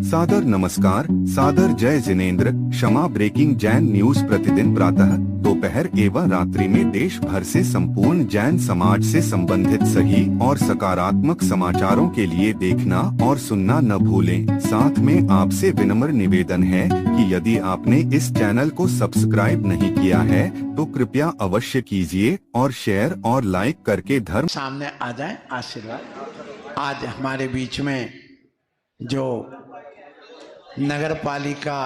सादर नमस्कार, सादर जय जिनेंद्र। क्षमा ब्रेकिंग जैन न्यूज प्रतिदिन प्रातः, दोपहर एवं रात्रि में देश भर से संपूर्ण जैन समाज से संबंधित सही और सकारात्मक समाचारों के लिए देखना और सुनना न भूलें। साथ में आपसे विनम्र निवेदन है कि यदि आपने इस चैनल को सब्सक्राइब नहीं किया है तो कृपया अवश्य कीजिए और शेयर और लाइक करके धर्म सामने आ जाए। आशीर्वाद। आज हमारे बीच में जो नगर पालिका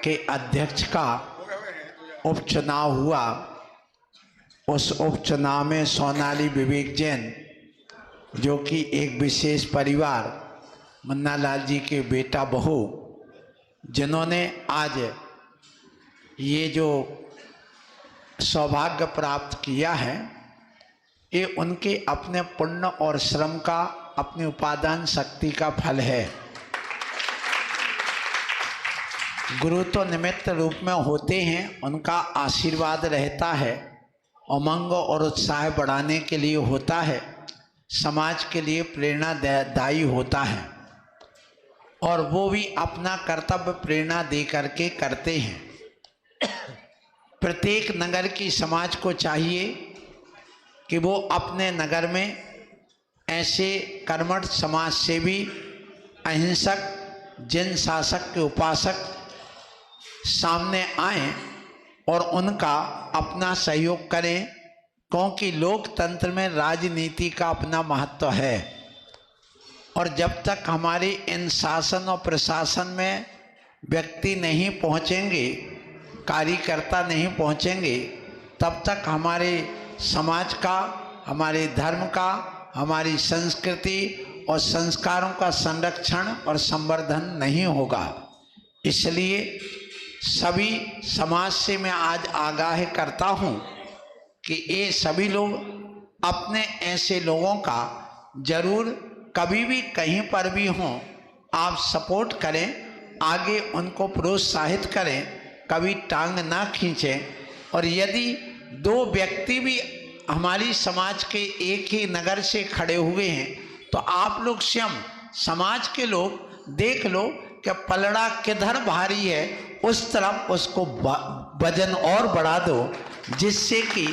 के अध्यक्ष का उपचुनाव हुआ, उस उपचुनाव में सोनाली विवेक जैन, जो कि एक विशेष परिवार मुन्ना लाल जी के बेटा बहू, जिन्होंने आज ये जो सौभाग्य प्राप्त किया है, ये उनके अपने पुण्य और श्रम का, अपनी उपादान शक्ति का फल है। गुरु तो निमित्त रूप में होते हैं, उनका आशीर्वाद रहता है, उमंग और उत्साह बढ़ाने के लिए होता है, समाज के लिए प्रेरणादायी होता है, और वो भी अपना कर्तव्य प्रेरणा दे करके करते हैं। प्रत्येक नगर की समाज को चाहिए कि वो अपने नगर में ऐसे कर्मठ समाज सेवी, अहिंसक, जिन शासक के उपासक सामने आए और उनका अपना सहयोग करें, क्योंकि लोकतंत्र में राजनीति का अपना महत्व है। और जब तक हमारे इन शासन और प्रशासन में व्यक्ति नहीं पहुंचेंगे, कार्यकर्ता नहीं पहुंचेंगे, तब तक हमारे समाज का, हमारे धर्म का, हमारी संस्कृति और संस्कारों का संरक्षण और संवर्धन नहीं होगा। इसलिए सभी समाज से मैं आज आगाह करता हूं कि ये सभी लोग अपने ऐसे लोगों का जरूर कभी भी कहीं पर भी हों, आप सपोर्ट करें, आगे उनको प्रोत्साहित करें, कभी टांग ना खींचें। और यदि दो व्यक्ति भी हमारी समाज के एक ही नगर से खड़े हुए हैं तो आप लोग स्वयं समाज के लोग देख लो कि पलड़ा किधर भारी है, उस तरफ उसको वजन और बढ़ा दो, जिससे कि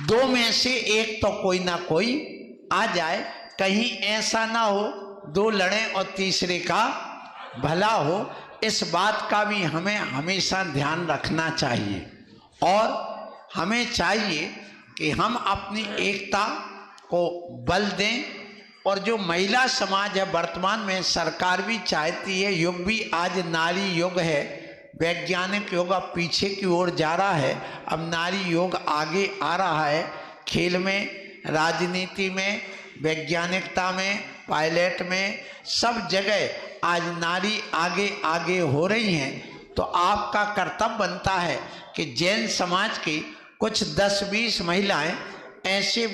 दो में से एक तो कोई ना कोई आ जाए। कहीं ऐसा ना हो दो लड़ें और तीसरे का भला हो। इस बात का भी हमें हमेशा ध्यान रखना चाहिए, और हमें चाहिए कि हम अपनी एकता को बल दें। और जो महिला समाज है, वर्तमान में सरकार भी चाहती है, युग भी आज नारी युग है, वैज्ञानिक युग अब पीछे की ओर जा रहा है, अब नारी युग आगे आ रहा है। खेल में, राजनीति में, वैज्ञानिकता में, पायलट में, सब जगह आज नारी आगे आगे हो रही हैं। तो आपका कर्तव्य बनता है कि जैन समाज की कुछ 10-20 महिलाएं ऐसे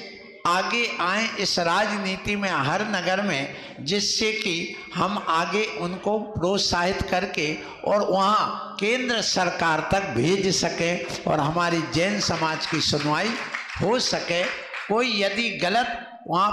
आगे आएं इस राजनीति में हर नगर में, जिससे कि हम आगे उनको प्रोत्साहित करके और वहाँ केंद्र सरकार तक भेज सकें और हमारी जैन समाज की सुनवाई हो सके। कोई यदि गलत वहाँ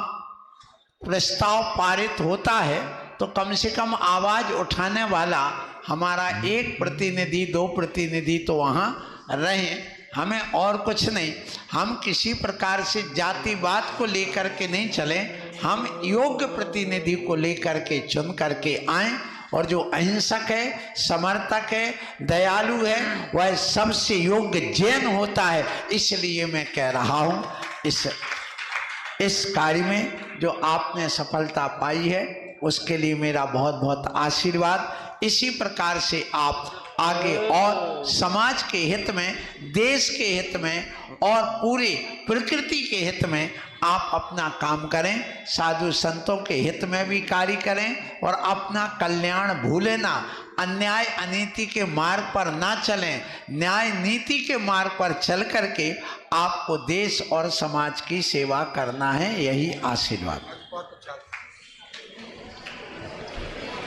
प्रस्ताव पारित होता है तो कम से कम आवाज उठाने वाला हमारा एक प्रतिनिधि, 2 प्रतिनिधि तो वहाँ रहें। हमें और कुछ नहीं, हम किसी प्रकार से जातिवाद को लेकर के नहीं चलें, हम योग्य प्रतिनिधि को लेकर के चुन करके आएं। और जो अहिंसक है, समर्थक है, दयालु है, वह सबसे योग्य जैन होता है। इसलिए मैं कह रहा हूँ, इस कार्य में जो आपने सफलता पाई है उसके लिए मेरा बहुत बहुत आशीर्वाद। इसी प्रकार से आप आगे और समाज के हित में, देश के हित में और पूरे प्रकृति के हित में आप अपना काम करें, साधु संतों के हित में भी कार्य करें और अपना कल्याण भूलें ना। अन्याय अनीति के मार्ग पर ना चलें, न्याय नीति के मार्ग पर चल करके आपको देश और समाज की सेवा करना है। यही आशीर्वाद।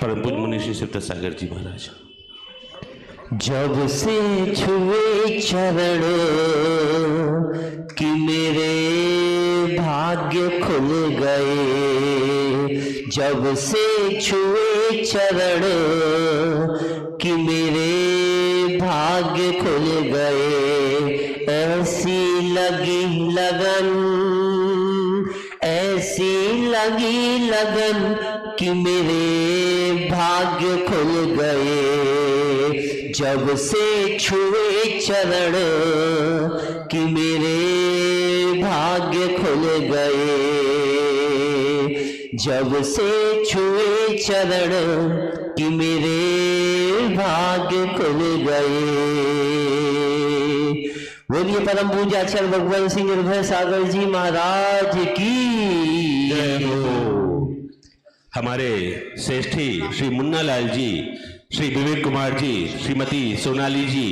परम पूज्य मुनि श्री शिवदत्त सागर जी महाराज। जब से छुए चरण कि मेरे भाग्य खुल गए, जब से छुए चरण कि मेरे भाग्य खुल गए, ऐसी लगी लगन, ऐसी लगी लगन कि मेरे भाग्य खुल गए। जब से छुए चरण कि मेरे भाग्य खुल गए, जब से छुए चरण कि मेरे भाग्य खुल गए। बोलिए परम पूज्याचार्य भगवान सिंह निर्भय सागर जी महाराज की जय हो। हमारे श्रेष्ठी श्री मुन्नालाल जी, श्री विवेक कुमार जी, श्रीमती सोनाली जी,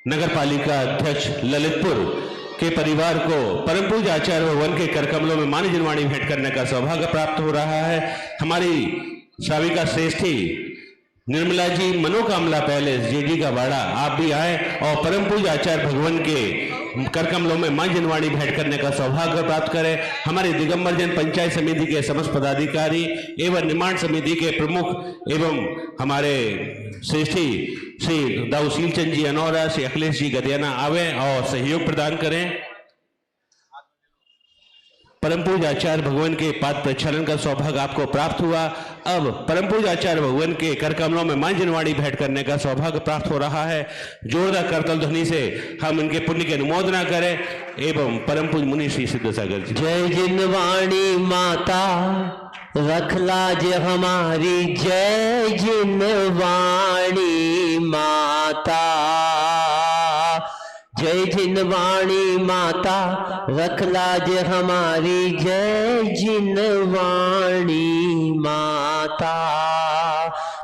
नगर पालिका अध्यक्ष ललितपुर के परिवार को परम पूज्य आचार्य भगवान के करकमलों में मान्य जनवाणी भेंट करने का सौभाग्य प्राप्त हो रहा है। हमारी श्राविका श्रेष्ठी निर्मला जी, मनोकामना पैलेस, जेडी का बाड़ा, आप भी आए और परम पूज्य आचार्य भगवान के करकमलों में मां जनवाणी भेंट करने का सौभाग्य प्राप्त करें। हमारे दिगंबर जैन पंचायत समिति के समस्त पदाधिकारी एवं निर्माण समिति के प्रमुख एवं हमारे श्रेष्ठी श्री दाऊ शीलचंद जी अनौरा, श्री अखिलेश जी गदियाना आवे और सहयोग प्रदान करें। परम पूज्य आचार्य भगवान के पाद प्रक्षालन का सौभाग्य आपको प्राप्त हुआ। अब परम पूज्य आचार्य भगवान के करकमलों में मां जनवाणी भेंट करने का सौभाग्य प्राप्त हो रहा है। जोरदार करतल ध्वनि से हम इनके पुण्य की अनुमोदना करें एवं परम पूज्य मुनि श्री सिद्धसागर जी। जय जिनवाणी माता रखला जे हमारी, जय जिनवाणी माता, जय जिनवाणी माता रखला जे हमारी, जय जिनवाणी माता।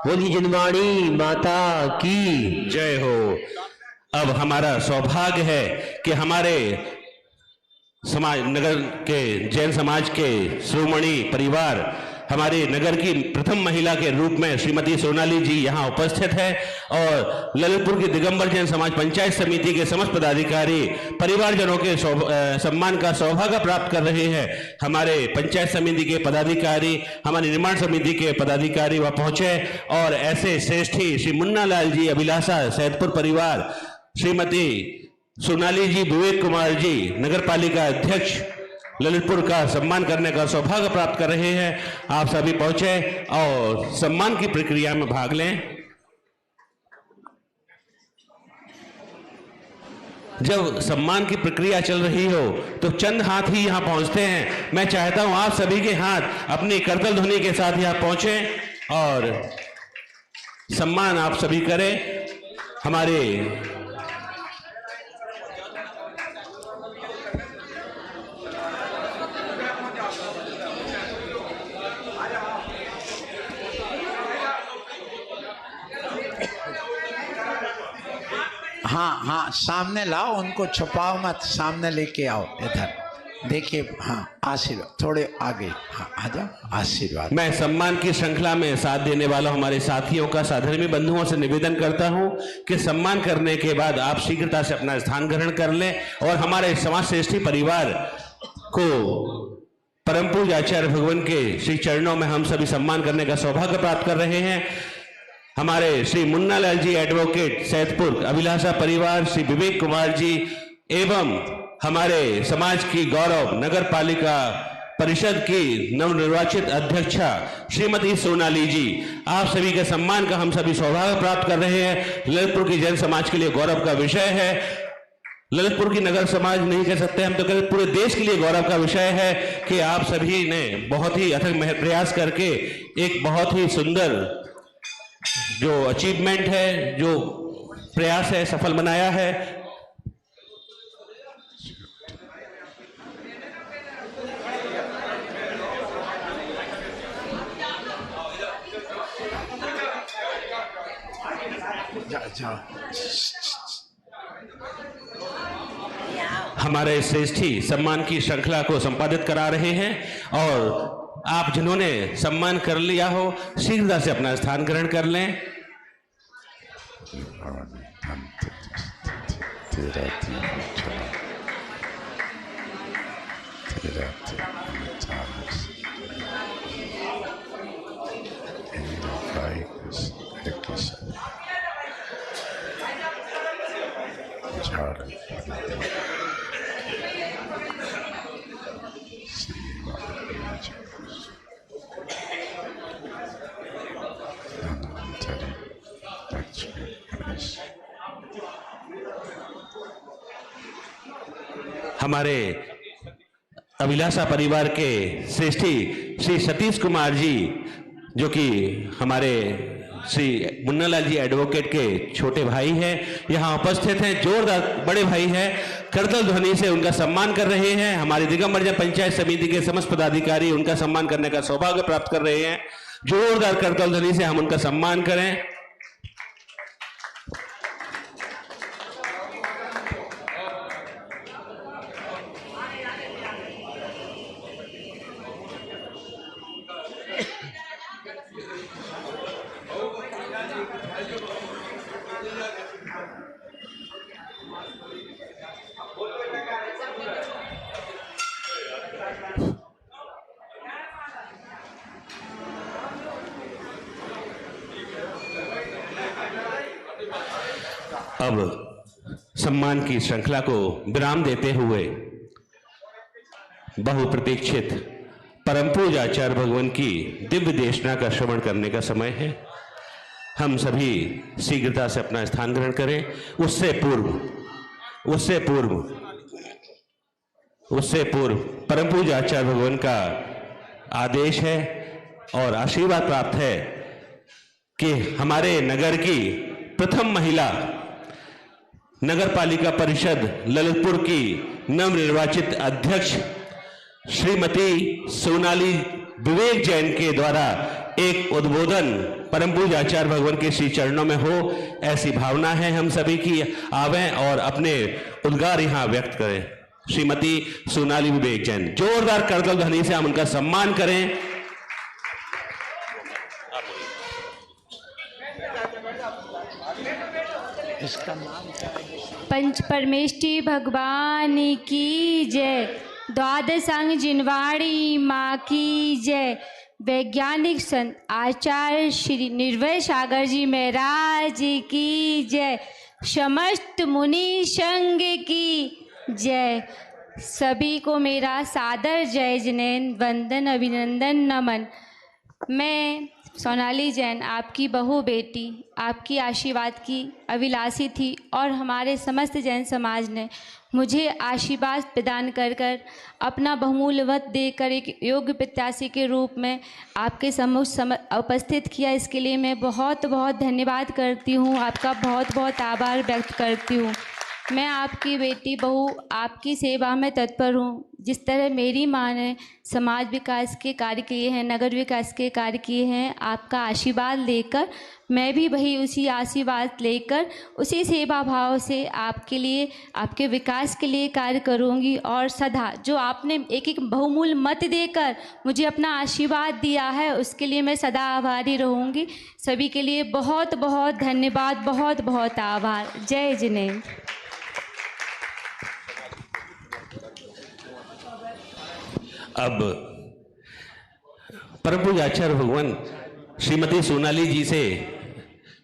बोली जिनवाणी माता की जय हो। अब हमारा सौभाग्य है कि हमारे समाज नगर के जैन समाज के शिरोमणि परिवार, हमारे नगर की प्रथम महिला के रूप में श्रीमती सोनाली जी यहाँ उपस्थित है और ललितपुर की दिगंबर जैन समाज पंचायत समिति के समस्त पदाधिकारी परिवारजनों के सम्मान का सौभाग्य प्राप्त कर रहे हैं। हमारे पंचायत समिति के पदाधिकारी, हमारी निर्माण समिति के पदाधिकारी वह पहुंचे और ऐसे श्रेष्ठी श्री मुन्नालाल जी अभिलाषा सैदपुर परिवार, श्रीमती सोनाली जी, विवेक कुमार जी, नगर पालिका अध्यक्ष ललितपुर का सम्मान करने का सौभाग्य प्राप्त कर रहे हैं। आप सभी पहुंचे और सम्मान की प्रक्रिया में भाग लें। जब सम्मान की प्रक्रिया चल रही हो तो चंद हाथ ही यहां पहुंचते हैं। मैं चाहता हूं आप सभी के हाथ अपनी करतल ध्वनि के साथ यहां पहुंचे और सम्मान आप सभी करें। हमारे हाँ हाँ, सामने लाओ, उनको छुपाओ मत, सामने लेके आओ इधर। देखिए, हाँ आशीर्वाद, थोड़े आगे, हाँ आ जाओ, आशीर्वाद। मैं सम्मान की श्रृंखला में साथ देने वाला हमारे साथियों का साधर्मी बंधुओं से निवेदन करता हूं कि सम्मान करने के बाद आप शीघ्रता से अपना स्थान ग्रहण कर लें और हमारे समाज श्रेष्ठी परिवार को परम पूज्य आचार्य भगवान के श्री चरणों में हम सभी सम्मान करने का सौभाग्य प्राप्त कर रहे हैं। हमारे श्री मुन्नालाल जी एडवोकेट सैदपुर अभिलाषा परिवार, श्री विवेक कुमार जी एवं हमारे समाज की गौरव नगर पालिका परिषद की नवनिर्वाचित अध्यक्षा श्रीमती सोनाली जी, आप सभी के सम्मान का हम सभी सौभाग्य प्राप्त कर रहे हैं। ललितपुर की जैन समाज के लिए गौरव का विषय है। ललितपुर की नगर समाज नहीं कह सकते हम, तो कहते पूरे देश के लिए गौरव का विषय है कि आप सभी ने बहुत ही अथक प्रयास करके एक बहुत ही सुंदर जो अचीवमेंट है, जो प्रयास है, सफल बनाया है। हमारे श्रेष्ठी सम्मान की श्रृंखला को संपादित करा रहे हैं और आप जिन्होंने सम्मान कर लिया हो शीघ्रता से अपना स्थान ग्रहण कर लें। हमारे अभिलाषा परिवार के श्रेष्ठी श्री सतीश कुमार जी, जो कि हमारे श्री मुन्नालाल जी एडवोकेट के छोटे भाई हैं, यहाँ उपस्थित हैं। जोरदार बड़े भाई हैं, करतल ध्वनि से उनका सम्मान कर रहे हैं। हमारी दिगंबर पंचायत समिति के समस्त पदाधिकारी उनका सम्मान करने का सौभाग्य प्राप्त कर रहे हैं। जोरदार करतल ध्वनि से हम उनका सम्मान करें। अब सम्मान की श्रृंखला को विराम देते हुए बहुप्रतीक्षित परम पूज्य आचार्य भगवान की दिव्य देशना का श्रवण करने का समय है। हम सभी शीघ्रता से अपना स्थान ग्रहण करें। उससे पूर्व परम पूज्य आचार्य भगवान का आदेश है और आशीर्वाद प्राप्त है कि हमारे नगर की प्रथम महिला नगर पालिका परिषद ललितपुर की नवनिर्वाचित अध्यक्ष श्रीमती सोनाली विवेक जैन के द्वारा एक उद्बोधन परम पूज्य आचार्य भगवान के श्री चरणों में हो, ऐसी भावना है हम सभी की। आवें और अपने उद्गार यहाँ व्यक्त करें। श्रीमती सोनाली विवेक जैन, जोरदार करतल ध्वनि से हम उनका सम्मान करें। इसका नाम पंच परमेष्ठी भगवान की जय। द्वादशांग जिनवाड़ी माँ की जय। वैज्ञानिक संत आचार्य श्री निर्भय सागर जी महाराज की जय। समस्त मुनि संघ की जय। सभी को मेरा सादर जय जिनेन्द्र वंदन अभिनंदन नमन। मैं सोनाली जैन आपकी बहू बेटी, आपकी आशीर्वाद की अभिलाषी थी और हमारे समस्त जैन समाज ने मुझे आशीर्वाद प्रदान कर अपना बहुमूल्य वत देकर एक योग्य प्रत्याशी के रूप में आपके सम्मुख उपस्थित किया। इसके लिए मैं बहुत बहुत धन्यवाद करती हूँ, आपका बहुत बहुत आभार व्यक्त करती हूँ। मैं आपकी बेटी बहू आपकी सेवा में तत्पर हूँ। जिस तरह मेरी माँ ने समाज विकास के कार्य किए हैं, नगर विकास के कार्य किए हैं, आपका आशीर्वाद लेकर मैं भी वही उसी आशीर्वाद लेकर उसी सेवा भाव से आपके लिए, आपके विकास के लिए कार्य करूँगी। और सदा जो आपने एक एक बहुमूल्य मत देकर मुझे अपना आशीर्वाद दिया है, उसके लिए मैं सदा आभारी रहूँगी। सभी के लिए बहुत बहुत धन्यवाद, बहुत बहुत आभार। जय जिनेन्द्र। अब परम पूज्य आचार्य भगवान श्रीमती सोनाली जी से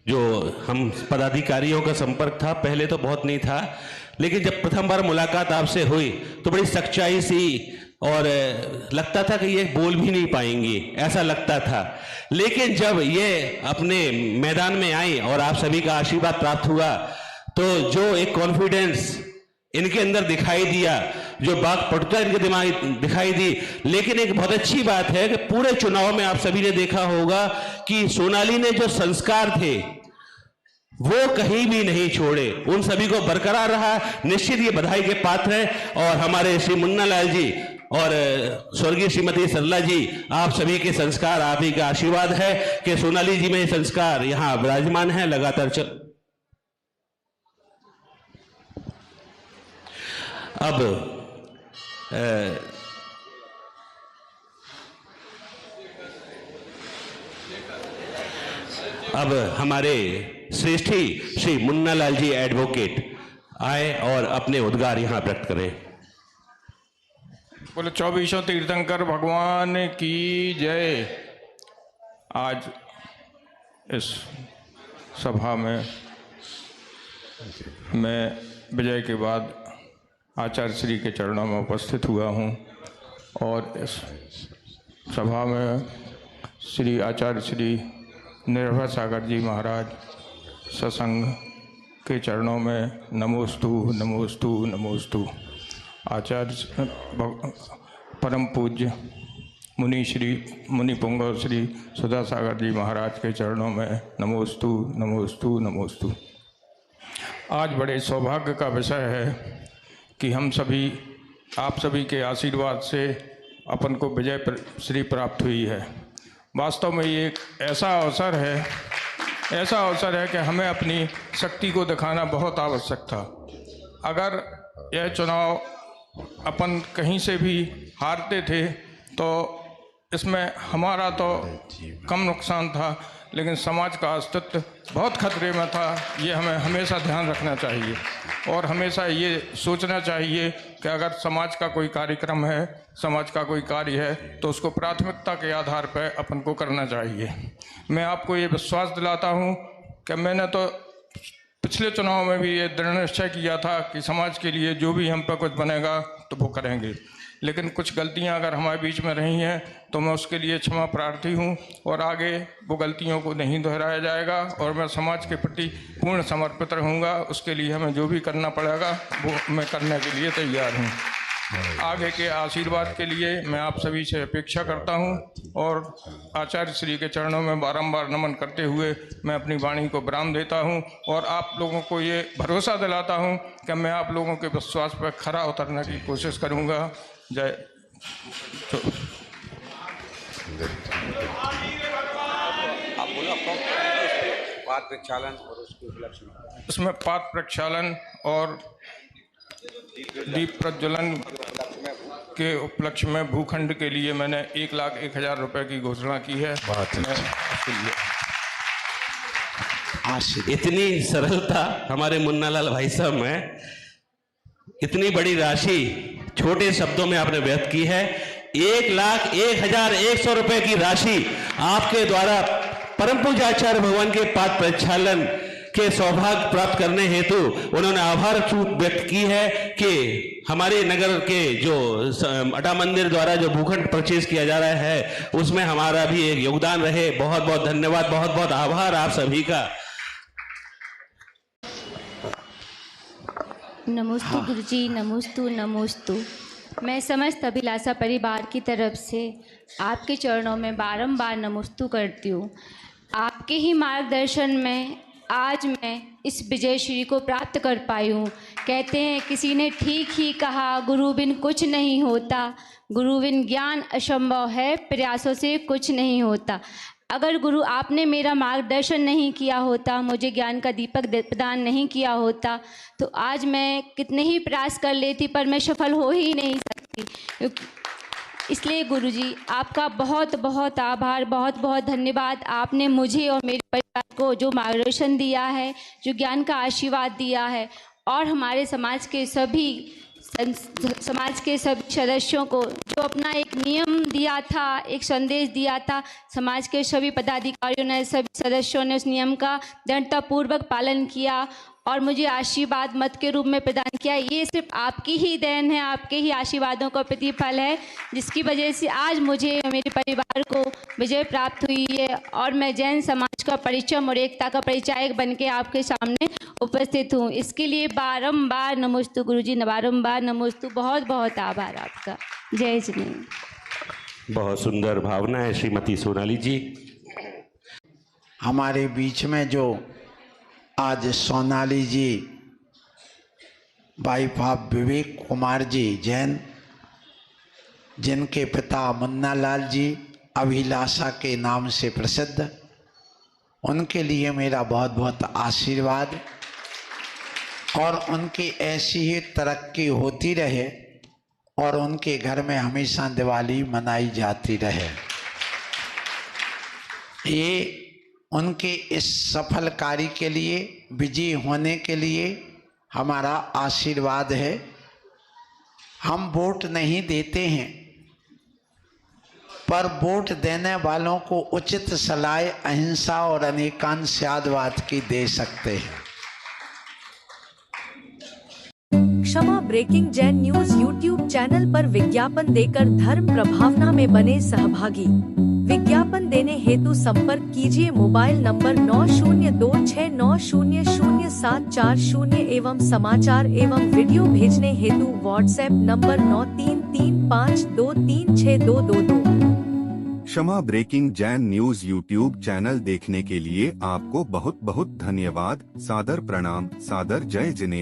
जो हम पदाधिकारियों का संपर्क था, पहले तो बहुत नहीं था, लेकिन जब प्रथम बार मुलाकात आपसे हुई तो बड़ी सच्चाई सी और लगता था कि ये बोल भी नहीं पाएंगी, ऐसा लगता था। लेकिन जब ये अपने मैदान में आई और आप सभी का आशीर्वाद प्राप्त हुआ तो जो एक कॉन्फिडेंस इनके अंदर दिखाई दिया, जो बात पटुता इनके दिमाग दिखाई दी। लेकिन एक बहुत अच्छी बात है कि पूरे चुनाव में आप सभी ने देखा होगा कि सोनाली ने जो संस्कार थे वो कहीं भी नहीं छोड़े, उन सभी को बरकरार रहा। निश्चित ये बधाई के पात्र है। और हमारे श्री मुन्नालाल जी और स्वर्गीय श्रीमती सरला जी, आप सभी के संस्कार, आप ही का आशीर्वाद है कि सोनाली जी में संस्कार यहाँ विराजमान है, लगातार चल। अब हमारे श्रेष्ठी श्री मुन्नालाल जी एडवोकेट आए और अपने उद्गार यहां व्यक्त करें। बोले 24 तीर्थंकर भगवान की जय। आज इस सभा में मैं विजय के बाद आचार्य श्री के चरणों में उपस्थित हुआ हूँ और इस सभा में श्री आचार्य श्री निर्भय सागर जी महाराज सत्संग के चरणों में नमोस्तु नमोस्तु नमोस्तु। आचार्य परम पूज्य मुनि पुंगव श्री सुधा सागर जी महाराज के चरणों में नमोस्तु नमोस्तु नमोस्तु। आज बड़े सौभाग्य का विषय है कि हम सभी आप सभी के आशीर्वाद से अपन को विजय श्री प्राप्त हुई है। वास्तव में ये एक ऐसा अवसर है कि हमें अपनी शक्ति को दिखाना बहुत आवश्यक था। अगर यह चुनाव अपन कहीं से भी हारते थे तो इसमें हमारा तो कम नुकसान था, लेकिन समाज का अस्तित्व बहुत खतरे में था। ये हमें हमेशा ध्यान रखना चाहिए और हमेशा ये सोचना चाहिए कि अगर समाज का कोई कार्यक्रम है, समाज का कोई कार्य है, तो उसको प्राथमिकता के आधार पर अपन को करना चाहिए। मैं आपको ये विश्वास दिलाता हूँ कि मैंने तो पिछले चुनाव में भी ये दृढ़ निश्चय किया था कि समाज के लिए जो भी हम पर कुछ बनेगा तो वो करेंगे, लेकिन कुछ गलतियां अगर हमारे बीच में रही हैं तो मैं उसके लिए क्षमा प्रार्थी हूं और आगे वो गलतियों को नहीं दोहराया जाएगा और मैं समाज के प्रति पूर्ण समर्पित रहूंगा। उसके लिए हमें जो भी करना पड़ेगा वो मैं करने के लिए तैयार हूं। आगे के आशीर्वाद के लिए मैं आप सभी से अपेक्षा करता हूं और आचार्य श्री के चरणों में बारंबार नमन करते हुए मैं अपनी वाणी को विराम देता हूं और आप लोगों को ये भरोसा दिलाता हूं कि मैं आप लोगों के विश्वास पर खरा उतरने की कोशिश करूंगा। जय। पाठ प्रक्षालन और उसके उपलक्ष्य में इसमें पाठ प्रक्षालन और दीप प्रज्वलन के उपलक्ष्य में भूखंड के लिए मैंने 1,01,000 रुपए की घोषणा की है। इतनी सरलता हमारे मुन्नालाल भाई साहब में, इतनी बड़ी राशि छोटे शब्दों में आपने व्यक्त की है। 1,01,100 रुपए की राशि आपके द्वारा परम पूज्य आचार्य भगवान के पाद प्रक्षालन के सौभाग्य प्राप्त करने हेतु उन्होंने आभार व्यक्त की है कि हमारे नगर के जो अटा मंदिर द्वारा जो भूखंड परचेज किया जा रहा है उसमें हमारा भी एक योगदान रहे। बहुत बहुत धन्यवाद, बहुत बहुत आभार आप सभी का। नमोस्तु गुरुजी, नमोस्तु नमोस्तु। मैं समस्त अभिलाषा परिवार की तरफ से आपके चरणों में बारंबार नमोस्तु करती हूँ। आपके ही मार्गदर्शन में आज मैं इस विजय श्री को प्राप्त कर पाई हूँ। कहते हैं किसी ने ठीक ही कहा, गुरु बिन कुछ नहीं होता, गुरु बिन ज्ञान असंभव है, प्रयासों से कुछ नहीं होता। अगर गुरु आपने मेरा मार्गदर्शन नहीं किया होता, मुझे ज्ञान का दीपक प्रदान नहीं किया होता, तो आज मैं कितने ही प्रयास कर लेती पर मैं सफल हो ही नहीं सकती। इसलिए गुरुजी आपका बहुत बहुत आभार, बहुत बहुत धन्यवाद। आपने मुझे और मेरे परिवार को जो मार्गदर्शन दिया है, जो ज्ञान का आशीर्वाद दिया है और हमारे समाज के सभी सदस्यों को जो अपना एक नियम दिया था, एक संदेश दिया था, समाज के सभी पदाधिकारियों ने, सभी सदस्यों ने उस नियम का दृढ़तापूर्वक पालन किया और मुझे आशीर्वाद मत के रूप में प्रदान किया। ये सिर्फ आपकी ही देन है, आपके ही आशीर्वादों का प्रतिफल है, जिसकी वजह से आज मुझे और मेरे परिवार को विजय प्राप्त हुई है और मैं जैन समाज का परिचय और एकता का परिचायक बन के आपके सामने उपस्थित हूँ। इसके लिए बारंबार नमोस्तु गुरुजी, बारंबार नमोस्तु। बहुत बहुत आभार आपका। जय जिनेन्द्र। बहुत सुंदर भावना है श्रीमती सोनाली जी। हमारे बीच में जो आज सोनाली जी वाइफ ऑफ विवेक कुमार जी जैन, जिनके पिता मुन्नालाल जी अभिलाषा के नाम से प्रसिद्ध, उनके लिए मेरा बहुत बहुत आशीर्वाद और उनकी ऐसी ही तरक्की होती रहे और उनके घर में हमेशा दिवाली मनाई जाती रहे। ये उनके इस सफल कार्य के लिए, विजयी होने के लिए हमारा आशीर्वाद है। हम वोट नहीं देते हैं, पर वोट देने वालों को उचित सलाह अहिंसा और अनेकांशवाद की दे सकते हैं। Kshama breaking Jain news YouTube channel पर विज्ञापन देकर धर्म प्रभावना में बने सहभागी। विज्ञापन देने हेतु संपर्क कीजिए मोबाइल नंबर 9026900740 एवं समाचार एवं वीडियो भेजने हेतु WhatsApp number 9335236222। Kshama breaking Jain news YouTube channel देखने के लिए आपको बहुत बहुत धन्यवाद। सादर प्रणाम, सादर जय जिनेंद्र।